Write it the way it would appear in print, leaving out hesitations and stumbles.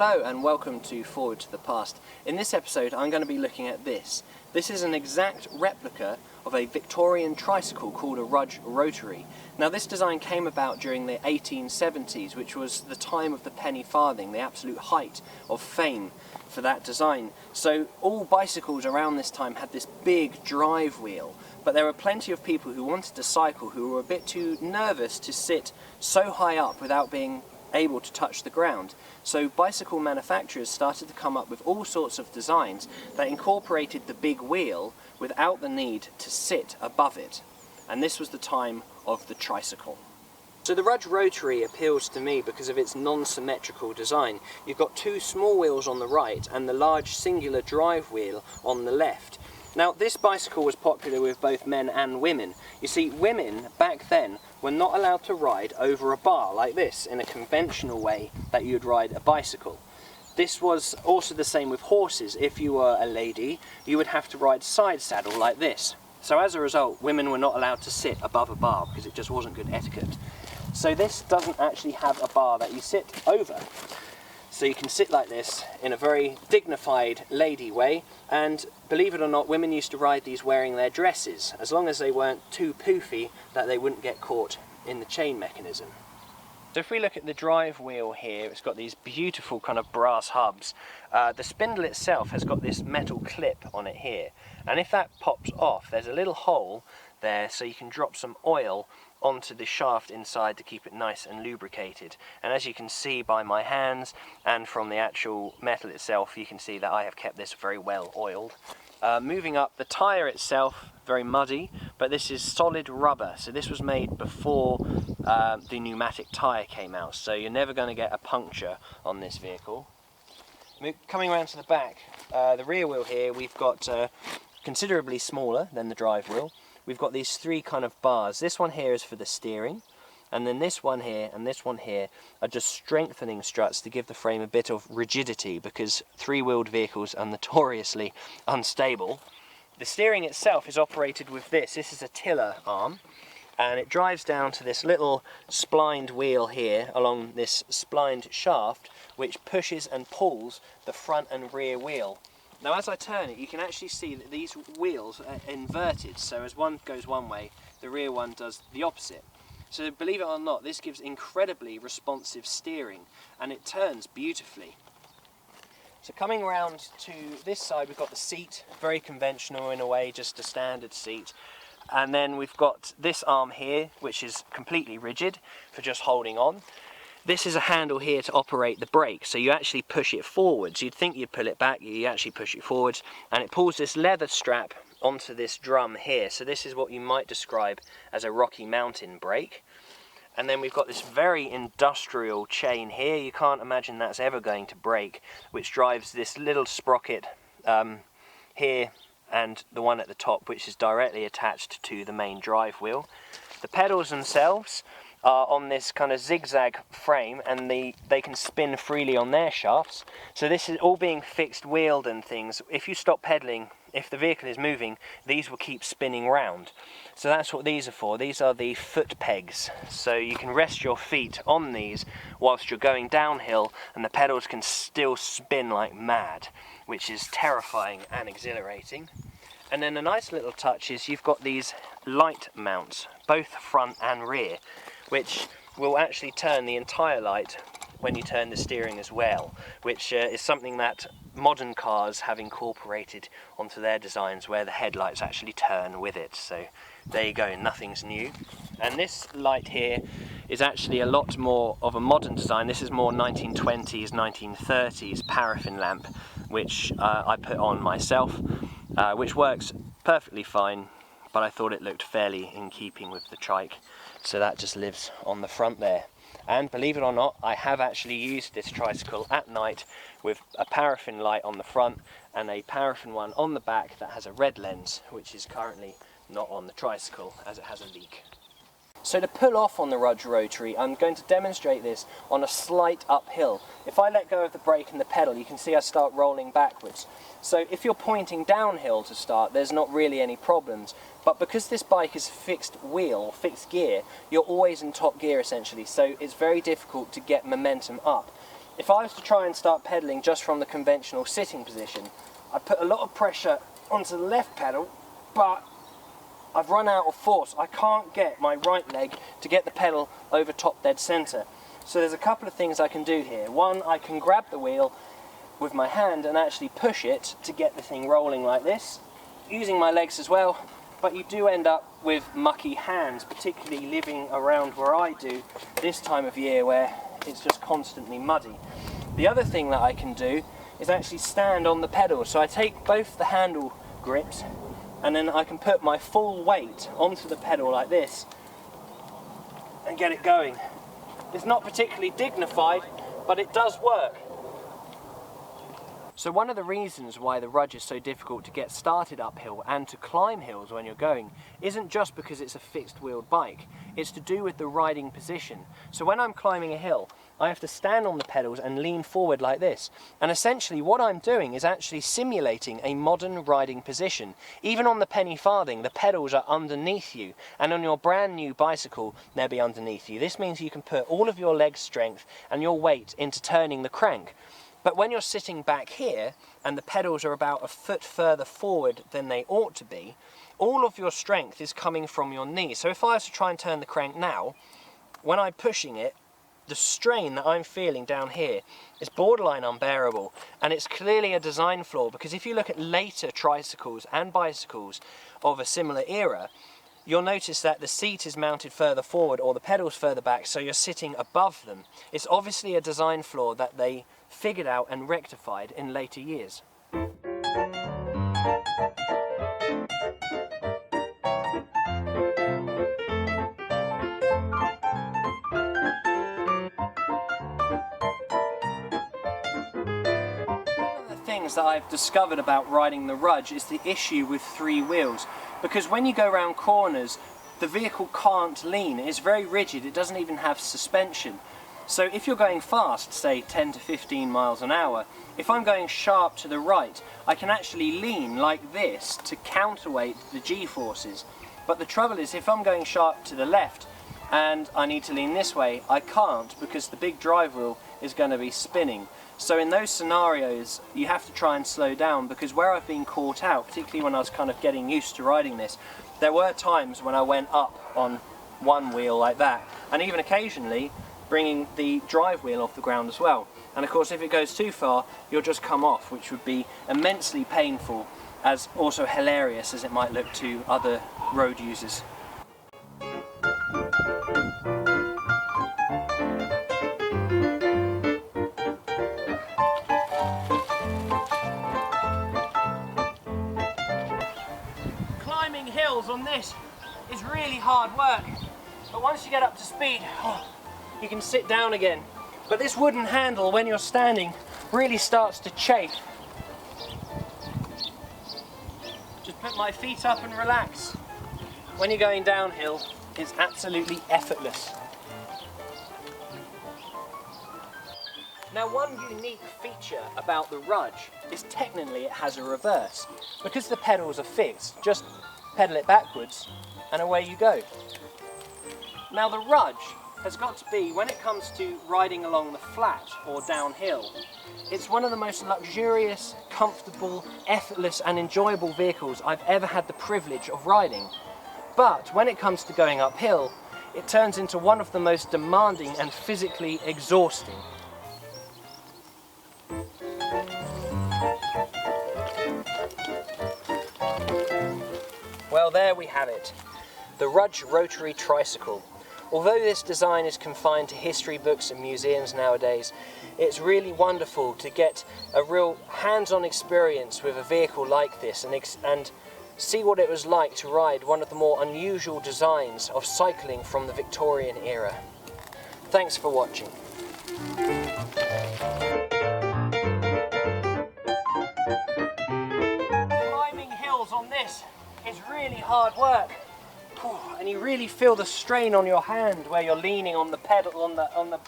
Hello and welcome to Forward to the Past. In this episode I'm going to be looking at this. This is an exact replica of a Victorian tricycle called a Rudge Rotary. Now this design came about during the 1870s, which was the time of the penny farthing, the absolute height of fame for that design. So all bicycles around this time had this big drive wheel, but there were plenty of people who wanted to cycle who were a bit too nervous to sit so high up without being able to touch the ground. So bicycle manufacturers started to come up with all sorts of designs that incorporated the big wheel without the need to sit above it. And this was the time of the tricycle. So the Rudge Rotary appeals to me because of its non-symmetrical design. You've got two small wheels on the right and the large singular drive wheel on the left. Now this bicycle was popular with both men and women. You see, women back then were not allowed to ride over a bar like this in a conventional way that you'd ride a bicycle. This was also the same with horses. If you were a lady, you would have to ride side saddle like this. So as a result, women were not allowed to sit above a bar because it just wasn't good etiquette. So this doesn't actually have a bar that you sit over. So you can sit like this in a very dignified lady way, and believe it or not, women used to ride these wearing their dresses, as long as they weren't too poofy that they wouldn't get caught in the chain mechanism. So if we look at the drive wheel here, it's got these beautiful kind of brass hubs. The spindle itself has got this metal clip on it here, and if that pops off, there's a little hole there so you can drop some oil onto the shaft inside to keep it nice and lubricated. And as you can see by my hands and from the actual metal itself, you can see that I have kept this very well oiled. Moving up, the tyre itself, very muddy, but this is solid rubber, so this was made before the pneumatic tyre came out, so you're never going to get a puncture on this vehicle. Coming around to the back, the rear wheel here, we've got considerably smaller than the drive wheel. We've got these three kind of bars. This one here is for the steering, and then this one here and this one here are just strengthening struts to give the frame a bit of rigidity, because three-wheeled vehicles are notoriously unstable. The steering itself is operated with this. This is a tiller arm, and it drives down to this little splined wheel here along this splined shaft, which pushes and pulls the front and rear wheel. Now as I turn it, you can actually see that these wheels are inverted, so as one goes one way, the rear one does the opposite. So believe it or not, this gives incredibly responsive steering, and it turns beautifully. So coming around to this side, we've got the seat, very conventional in a way, just a standard seat. And then we've got this arm here, which is completely rigid for just holding on. This is a handle here to operate the brake, so you actually push it forwards. You'd think you'd pull it back, you actually push it forwards, and it pulls this leather strap onto this drum here. So this is what you might describe as a Rocky Mountain brake. And then we've got this very industrial chain here. You can't imagine that's ever going to break, which drives this little sprocket here and the one at the top, which is directly attached to the main drive wheel. The pedals themselves are on this kind of zigzag frame, and they can spin freely on their shafts. So this is all being fixed wheeled and things. If you stop pedaling, if the vehicle is moving, these will keep spinning round. So that's what these are for. These are the foot pegs. So you can rest your feet on these whilst you're going downhill, and the pedals can still spin like mad, which is terrifying and exhilarating. And then a nice little touch is you've got these light mounts, both front and rear, which will actually turn the entire light when you turn the steering as well, which is something that modern cars have incorporated onto their designs, where the headlights actually turn with it. So there you go, nothing's new. And this light here is actually a lot more of a modern design. This is more 1920s, 1930s paraffin lamp, which I put on myself, which works perfectly fine, but I thought it looked fairly in keeping with the trike. So that just lives on the front there. And believe it or not, I have actually used this tricycle at night with a paraffin light on the front and a paraffin one on the back that has a red lens, which is currently not on the tricycle as it has a leak. So to pull off on the Rudge Rotary, I'm going to demonstrate this on a slight uphill. If I let go of the brake and the pedal, you can see I start rolling backwards. So if you're pointing downhill to start, there's not really any problems. But because this bike is fixed wheel, fixed gear, you're always in top gear essentially, so it's very difficult to get momentum up. if I was to try and start pedalling just from the conventional sitting position, I put a lot of pressure onto the left pedal, but I've run out of force. I can't get my right leg to get the pedal over top dead centre. So there's a couple of things I can do here. One, I can grab the wheel with my hand and actually push it to get the thing rolling like this, using my legs as well, but you do end up with mucky hands, particularly living around where I do this time of year where it's just constantly muddy. The other thing that I can do is actually stand on the pedal. So I take both the handle grips and then I can put my full weight onto the pedal like this and get it going. It's not particularly dignified, but it does work. So one of the reasons why the Rudge is so difficult to get started uphill and to climb hills when you're going isn't just because it's a fixed wheeled bike, it's to do with the riding position. So when I'm climbing a hill, I have to stand on the pedals and lean forward like this. And essentially what I'm doing is actually simulating a modern riding position. Even on the penny farthing, the pedals are underneath you, and on your brand new bicycle, they'll be underneath you. This means you can put all of your leg strength and your weight into turning the crank. But when you're sitting back here and the pedals are about a foot further forward than they ought to be, all of your strength is coming from your knees. So if I was to try and turn the crank now, when I'm pushing it, the strain that I'm feeling down here is borderline unbearable, and it's clearly a design flaw, because if you look at later tricycles and bicycles of a similar era, you'll notice that the seat is mounted further forward or the pedals further back, so you're sitting above them. It's obviously a design flaw that they figured out and rectified in later years. Things that I've discovered about riding the Rudge is the issue with three wheels, because when you go around corners the vehicle can't lean. It's very rigid, it doesn't even have suspension. So if you're going fast, say 10 to 15 miles an hour, if I'm going sharp to the right, I can actually lean like this to counterweight the G-forces. But the trouble is, if I'm going sharp to the left and I need to lean this way, I can't, because the big drive wheel is going to be spinning. So in those scenarios, you have to try and slow down, because where I've been caught out, particularly when I was kind of getting used to riding this, there were times when I went up on one wheel like that, and even occasionally bringing the drive wheel off the ground as well. And of course, if it goes too far, you'll just come off, which would be immensely painful, as also hilarious as it might look to other road users. Climbing hills on this is really hard work, but once you get up to speed, you can sit down again. But this wooden handle, when you're standing, really starts to chafe. Just put my feet up and relax. When you're going downhill, it's absolutely effortless. Now, one unique feature about the Rudge is technically it has a reverse. Because the pedals are fixed, just pedal it backwards and away you go. Now the Rudge has got to be, when it comes to riding along the flat or downhill, it's one of the most luxurious, comfortable, effortless and enjoyable vehicles I've ever had the privilege of riding. But when it comes to going uphill, it turns into one of the most demanding and physically exhausting. Well, there we have it, the Rudge Rotary tricycle. Although this design is confined to history books and museums nowadays, it's really wonderful to get a real hands-on experience with a vehicle like this and see what it was like to ride one of the more unusual designs of cycling from the Victorian era. Thanks for watching. Climbing hills on this is really hard work. And you really feel the strain on your hand where you're leaning on the pedal, on the